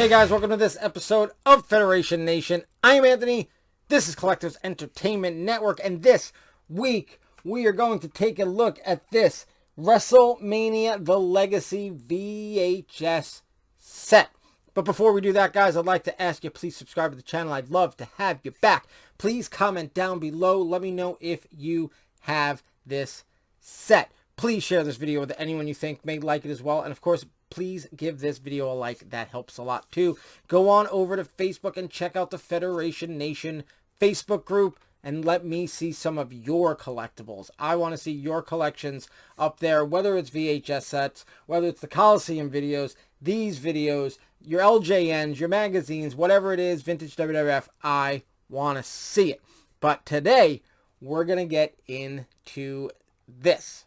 Hey guys, welcome to this episode of Federation Nation. I am Anthony. This is Collectors Entertainment Network, and this week we are going to take a look at this WrestleMania The Legacy VHS set. But before we do that, guys, I'd like to ask you, please subscribe to the channel. I'd love to have you back. Please comment down below. Let me know if you have this set. Please share this video with anyone you think may like it as well. And of course, please give this video a like. That helps a lot too. Go on over to Facebook and check out the Federation Nation Facebook group and let me see some of your collectibles. I want to see your collections up there, whether it's VHS sets, whether it's the Coliseum videos, these videos, your LJNs, your magazines, whatever it is, vintage WWF. I want to see it. But today, we're going to get into this.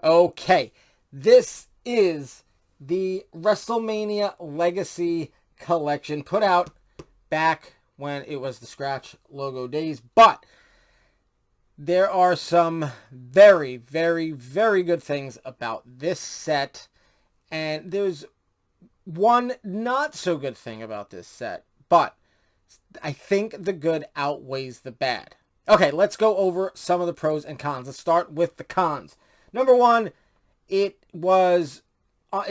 Okay, this is the WrestleMania Legacy Collection, put out back when it was the scratch logo days, but there are some very, very, very good things about this set, and there's one not so good thing about this set, but I think the good outweighs the bad. Okay, let's go over some of the pros and cons. Let's start with the cons. Number one, it's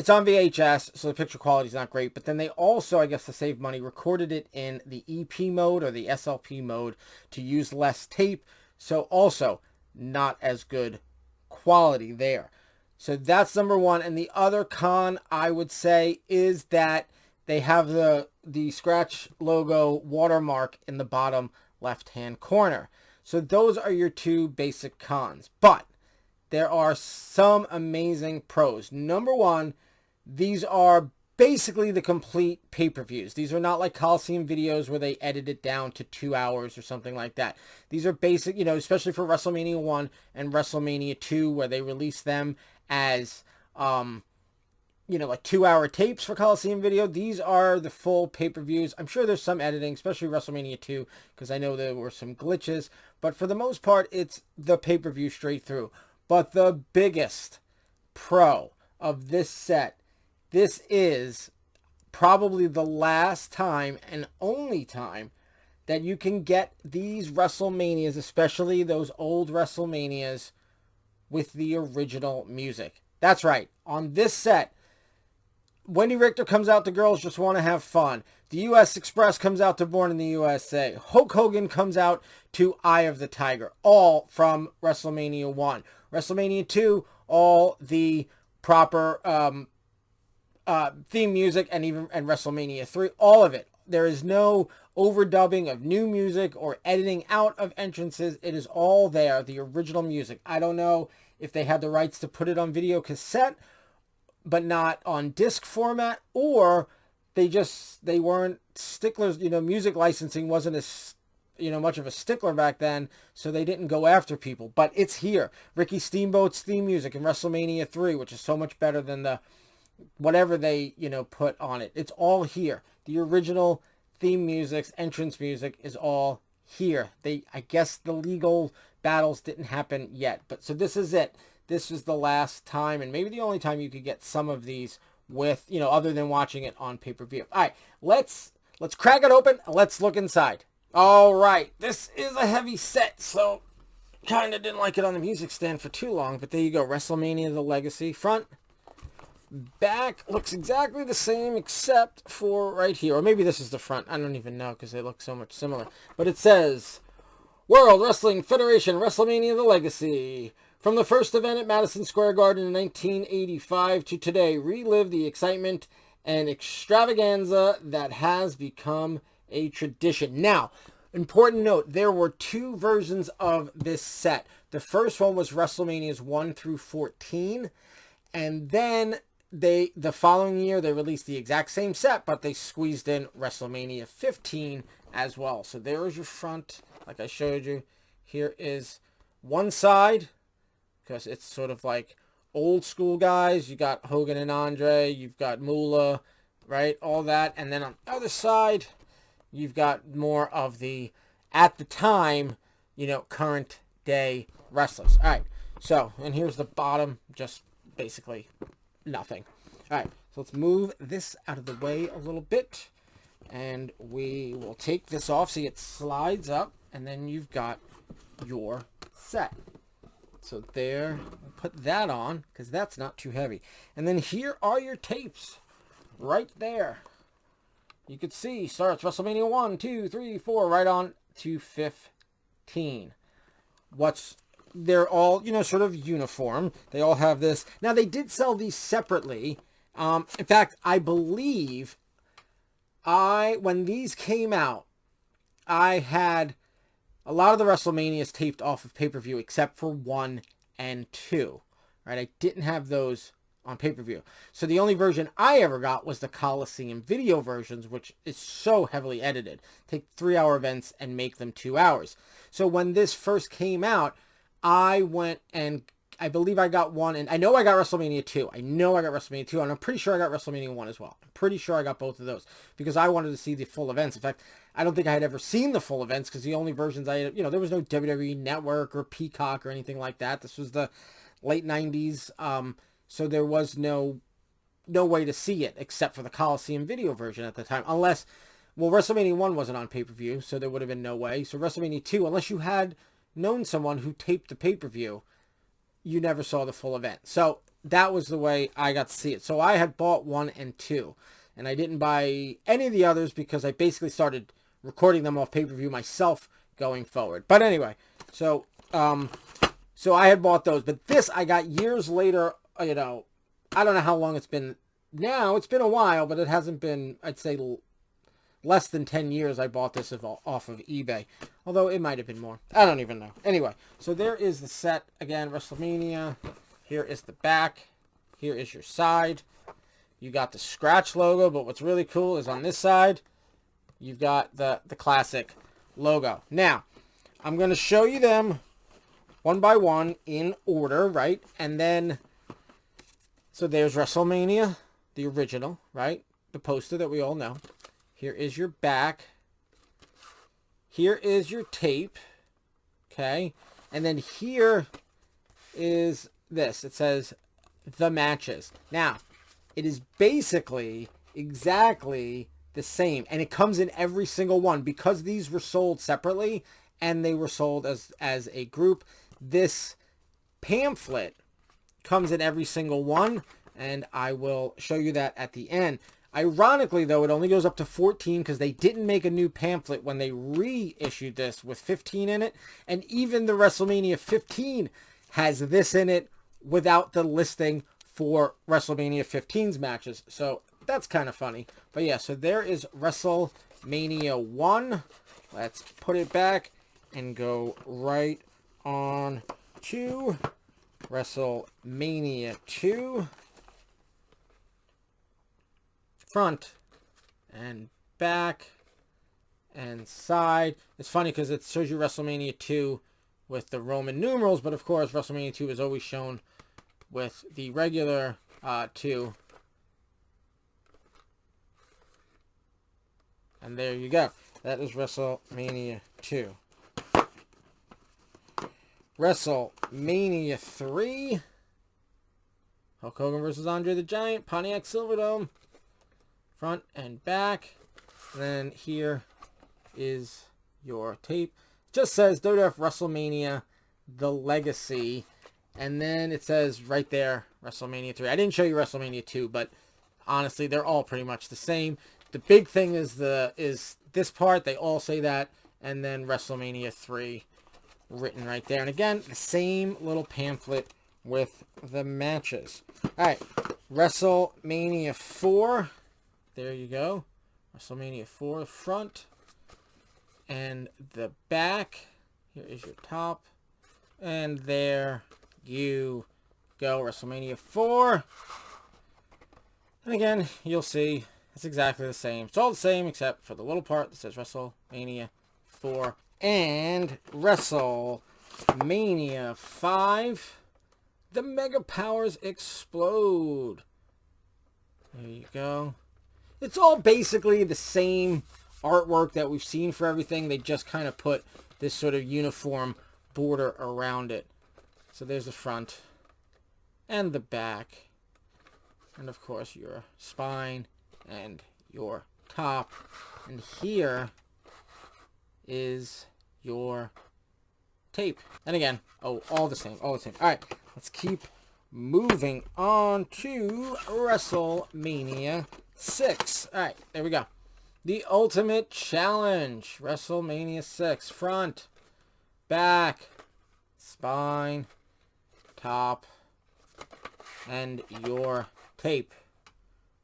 on VHS, so the picture quality is not great. But then they also, I guess to save money, recorded it in the EP mode or the SLP mode to use less tape. So also not as good quality there. So that's number one. And the other con, I would say, is that they have the scratch logo watermark in the bottom left-hand corner. So those are your two basic cons. But there are some amazing pros. Number one, these are basically the complete pay-per-views. These are not like Coliseum videos where they edit it down to 2 hours or something like that. These are basic, especially for WrestleMania 1 and WrestleMania 2, where they release them as, like 2-hour tapes for Coliseum video. These are the full pay-per-views. I'm sure there's some editing, especially WrestleMania 2, because I know there were some glitches. But for the most part, it's the pay-per-view straight through. But the biggest pro of this set, this is probably the last time and only time that you can get these WrestleManias, especially those old WrestleManias, with the original music. That's right. On this set, Wendy Richter comes out to Girls Just Want to Have Fun. The U.S. Express comes out to Born in the USA. Hulk Hogan comes out to Eye of the Tiger. All from WrestleMania 1. WrestleMania 2, all the proper theme music, and WrestleMania 3, all of it. There is no overdubbing of new music or editing out of entrances. It is all there, the original music. I don't know if they had the rights to put it on video cassette, but not on disc format, or they weren't sticklers. Music licensing wasn't as much of a stickler back then, so they didn't go after people. But it's here. Ricky Steamboat's theme music in WrestleMania 3, which is so much better than the whatever they put on it. It's all here. The original theme music, entrance music is all here. I guess the legal battles didn't happen yet, but so this is it. This is the last time, and maybe the only time you could get some of these with, other than watching it on pay-per-view. All right, let's crack it open. Let's look inside. All right, this is a heavy set, so kind of didn't like it on the music stand for too long, but there you go. WrestleMania The Legacy. Front, back looks exactly the same except for right here. Or maybe this is the front. I don't even know because they look so much similar. But it says, World Wrestling Federation WrestleMania The Legacy. From the first event at Madison Square Garden in 1985 to today, relive the excitement and extravaganza that has become a tradition. Now, important note, there were two versions of this set. The first one was WrestleManias 1 through 14, and then the following year they released the exact same set, but they squeezed in WrestleMania 15 as well. So there is your front, like I showed you. Here is one side, because it's sort of like old school guys. You got Hogan and Andre, you've got Moolah, right? All that. And then on the other side, you've got more of the, at the time, current day wrestlers. All right. So, and here's the bottom, just basically nothing. All right. So let's move this out of the way a little bit. And we will take this off. See, it slides up, and then you've got your set. So there, put that on, because that's not too heavy. And then here are your tapes, right there. You can see, starts WrestleMania 1, 2, 3, 4, right on to 15. They're all, sort of uniform. They all have this. Now, they did sell these separately. In fact, I believe when these came out, I had a lot of the WrestleManias taped off of pay-per-view except for 1 and 2. Right? I didn't have those on pay-per-view. So the only version I ever got was the Coliseum video versions, which is so heavily edited. Take 3-hour events and make them 2 hours. So when this first came out, I went and I believe I got one, and I know I got WrestleMania 2. I know I got WrestleMania 2, and I'm pretty sure I got WrestleMania 1 as well. I'm pretty sure I got both of those because I wanted to see the full events. In fact, I don't think I had ever seen the full events because the only versions I had, there was no WWE Network or Peacock or anything like that. This was the late 90s, so there was no way to see it except for the Coliseum video version at the time. Unless, WrestleMania 1 wasn't on pay-per-view, so there would have been no way. So WrestleMania 2, unless you had known someone who taped the pay-per-view, you never saw the full event. So that was the way I got to see it. So I had bought 1 and 2, and I didn't buy any of the others because I basically started recording them off pay-per-view myself going forward. But anyway, so I had bought those, but this I got years later. I don't know how long it's been now. It's been a while, but it hasn't been, I'd say, less than 10 years I bought this off of eBay. Although it might have been more. I don't even know. Anyway, so there is the set. Again, WrestleMania. Here is the back. Here is your side. You got the scratch logo, but what's really cool is on this side, you've got the classic logo. Now, I'm going to show you them one by one in order, right? And then, so there's WrestleMania, the original, right? The poster that we all know. Here is your back. Here is your tape. Okay. And then here is this. It says the matches. Now, it is basically exactly the same. And it comes in every single one because these were sold separately and they were sold as a group. This pamphlet comes in every single one. And I will show you that at the end. Ironically, though, it only goes up to 14 because they didn't make a new pamphlet when they reissued this with 15 in it. And even the WrestleMania 15 has this in it without the listing for WrestleMania 15's matches. So that's kind of funny. But yeah, so there is WrestleMania 1. Let's put it back and go right on to WrestleMania 2. Front and back and side. It's funny because it shows you WrestleMania 2 with the Roman numerals, but of course WrestleMania 2 is always shown with the regular 2. And there you go. That is WrestleMania 2. WrestleMania 3. Hulk Hogan versus Andre the Giant, Pontiac Silverdome. Front and back. And then here is your tape. Just says WWF WrestleMania, The Legacy. And then it says right there, WrestleMania 3. I didn't show you WrestleMania 2, but honestly, they're all pretty much the same. The big thing is this part. They all say that. And then WrestleMania 3 written right there. And again, the same little pamphlet with the matches. All right, WrestleMania 4. There you go. WrestleMania 4 front and the back. Here is your top. And there you go. WrestleMania 4. And again, you'll see it's exactly the same. It's all the same except for the little part that says WrestleMania 4. And WrestleMania 5. The Mega Powers explode. There you go. It's all basically the same artwork that we've seen for everything. They just kind of put this sort of uniform border around it. So there's the front and the back. And of course your spine and your top. And here is your tape. And again, oh, all the same, all the same. All right, let's keep moving on to WrestleMania 6. All right, there we go. The Ultimate Challenge, WrestleMania 6. Front, back, spine, top, and your tape.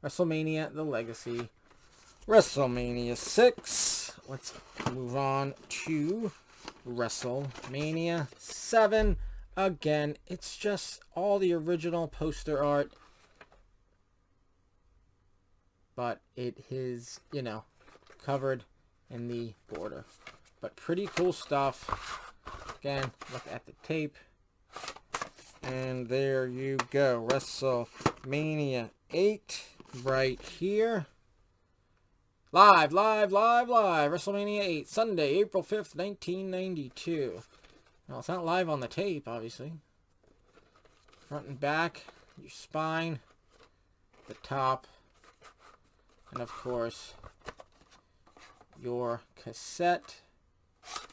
WrestleMania, The Legacy. WrestleMania 6. Let's move on to WrestleMania 7. Again, it's just all the original poster art. But it is, you know, covered in the border. But pretty cool stuff. Again, look at the tape. And there you go. WrestleMania 8 right here. Live. WrestleMania 8, Sunday, April 5th, 1992. Well, it's not live on the tape, obviously. Front and back, your spine, the top, and of course, your cassette.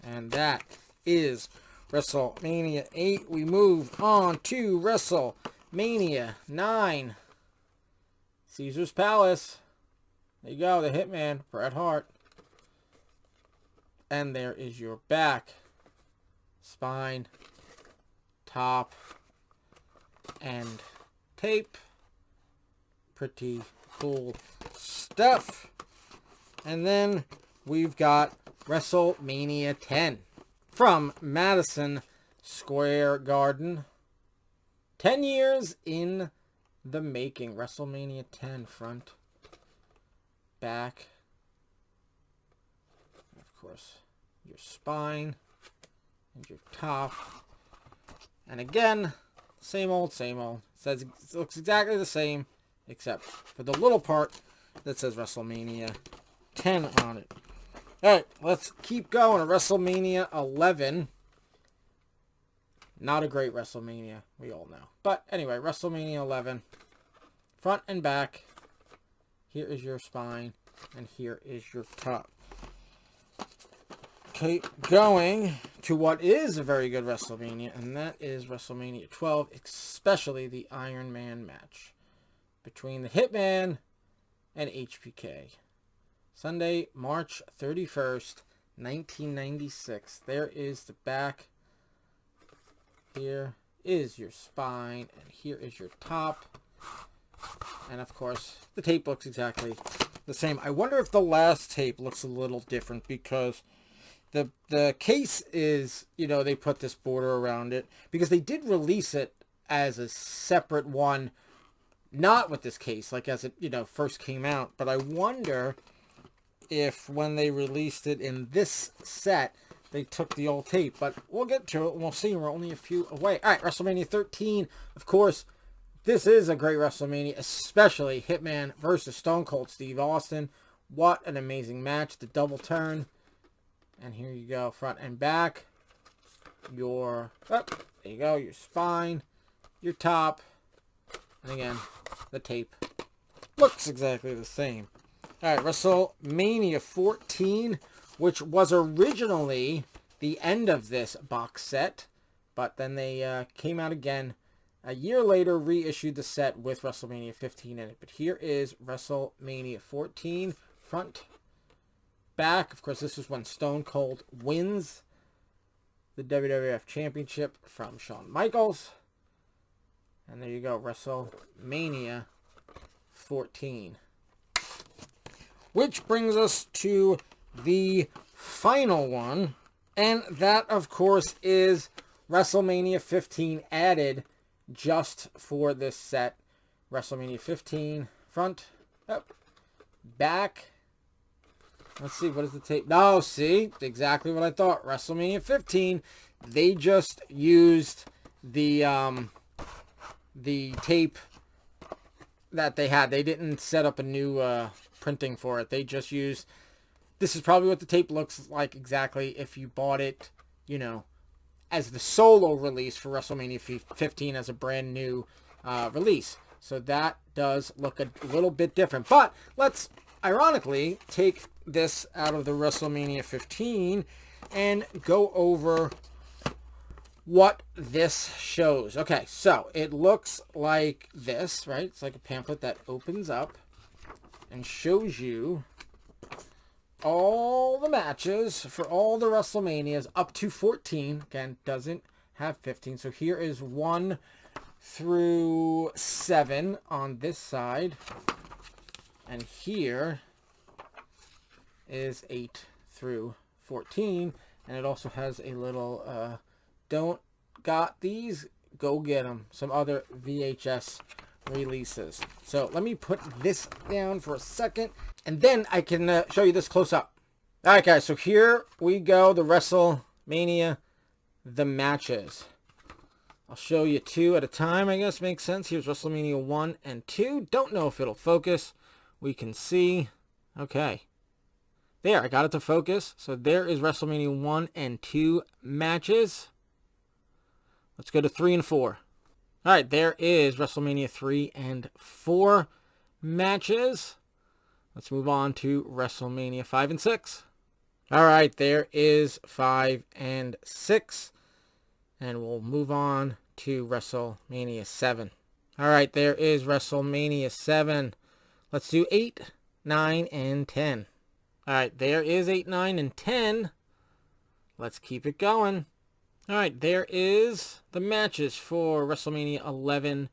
And that is WrestleMania 8. We move on to WrestleMania 9. Caesar's Palace. There you go, the Hitman, Bret Hart. And there is your back, spine, top, and tape. Pretty cool stuff. And then we've got WrestleMania 10 from Madison Square Garden. 10 years in the making. WrestleMania 10 front, back, of course, your spine and your top. And again, same old, same old. It looks exactly the same, except for the little part that says WrestleMania 10 on it. Alright, let's keep going. WrestleMania 11. Not a great WrestleMania, we all know. But anyway, WrestleMania 11. Front and back. Here is your spine, and here is your top. Okay, going to what is a very good WrestleMania, and that is WrestleMania 12, especially the Iron Man match between the Hitman and HBK. Sunday, March 31st, 1996. There is the back. Here is your spine, and here is your top. And of course, the tape looks exactly the same. I wonder if the last tape looks a little different because the case is, you know, they put this border around it because they did release it as a separate one, not with this case, like as it, you know, first came out. But I wonder if when they released it in this set, they took the old tape. But we'll get to it and we'll see. We're only a few away. All right, WrestleMania 13, of course. This is a great WrestleMania, especially Hitman versus Stone Cold Steve Austin. What an amazing match. The double turn. And here you go, front and back. Your, there you go, your spine, your top. And again, the tape looks exactly the same. All right, WrestleMania 14, which was originally the end of this box set. But then they came out again. A year later, reissued the set with WrestleMania 15 in it. But here is WrestleMania 14. Front, back. Of course, this is when Stone Cold wins the WWF Championship from Shawn Michaels. And there you go, WrestleMania 14. Which brings us to the final one. And that, of course, is WrestleMania 15 added just for this set. WrestleMania 15, front, up, back. Let's see, what is the tape? No, see, exactly what I thought. WrestleMania 15, they just used the tape that they had. They didn't set up a new printing for it. They just used, this is probably what the tape looks like exactly if you bought it, you know, as the solo release for WrestleMania 15 as a brand new release. So that does look a little bit different. But ironically take this out of the WrestleMania 15 and go over what this shows. Okay, so it looks like this, right? It's like a pamphlet that opens up and shows you all the matches for all the WrestleManias up to 14. Again, doesn't have 15. So here is 1 through 7 on this side. And here is 8 through 14. And it also has a little, don't got these, go get them. Some other VHS releases. So let me put this down for a second. And then I can show you this close up. All right, guys. So here we go. The WrestleMania, the matches. I'll show you 2 at a time, I guess makes sense. Here's WrestleMania 1 and 2. Don't know if it'll focus. We can see. Okay. There, I got it to focus. So there is WrestleMania 1 and 2 matches. Let's go to 3 and 4. All right, there is WrestleMania 3 and 4 matches. Let's move on to WrestleMania 5 and 6. All right, there is 5 and 6. And we'll move on to WrestleMania 7. All right, there is WrestleMania 7. Let's do 8, 9, and 10. All right, there is 8, 9, and 10. Let's keep it going. All right, there is the matches for WrestleMania 11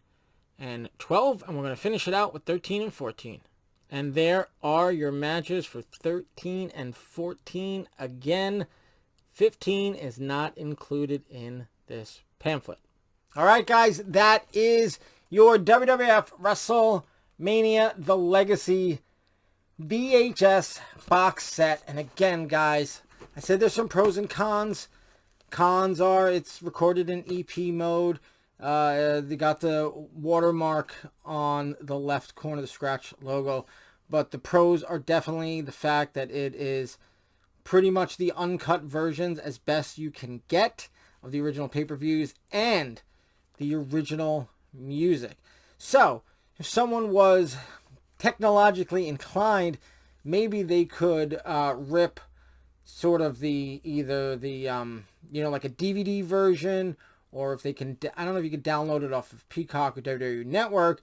and 12. And we're going to finish it out with 13 and 14. And there are your matches for 13 and 14. Again, 15 is not included in this pamphlet. All right, guys, that is your WWF WrestleMania The Legacy VHS box set. And again, guys, I said there's some pros and cons. Cons are it's recorded in EP mode. They got the watermark on the left corner, the scratch logo. But the pros are definitely the fact that it is pretty much the uncut versions as best you can get of the original pay-per-views and the original music. So, if someone was technologically inclined, maybe they could rip sort of either the like a DVD version, or if they can, I don't know if you can download it off of Peacock or WWE Network,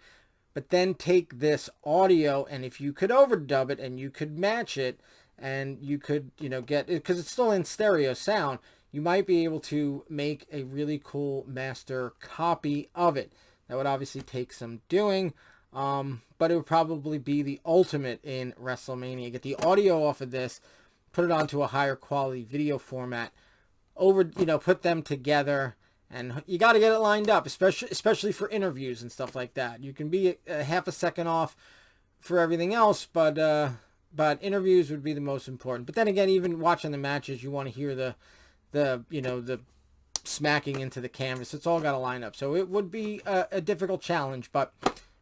but then take this audio, and if you could overdub it and you could match it, and you could, get it, because it's still in stereo sound, you might be able to make a really cool master copy of it. That would obviously take some doing, but it would probably be the ultimate in WrestleMania. Get the audio off of this, put it onto a higher quality video format, put them together, and you got to get it lined up, especially for interviews and stuff like that. You can be a half a second off for everything else, but interviews would be the most important. But then again, even watching the matches, you want to hear the smacking into the canvas. It's all got to line up. So it would be a difficult challenge, but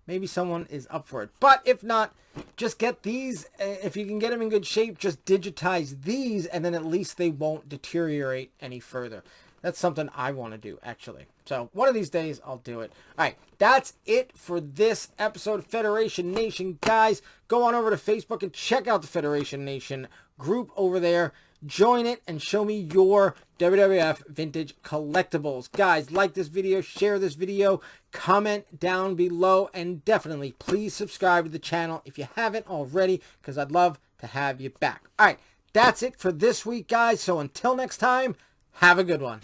maybe someone is up for it. But if not, just get these. If you can get them in good shape, just digitize these, and then at least they won't deteriorate any further. That's something I want to do, actually. So one of these days, I'll do it. All right, that's it for this episode of Federation Nation. Guys, go on over to Facebook and check out the Federation Nation group over there. Join it and show me your WWF vintage collectibles. Guys, like this video, share this video, comment down below, and definitely please subscribe to the channel if you haven't already, because I'd love to have you back. All right, that's it for this week, guys. So until next time, have a good one.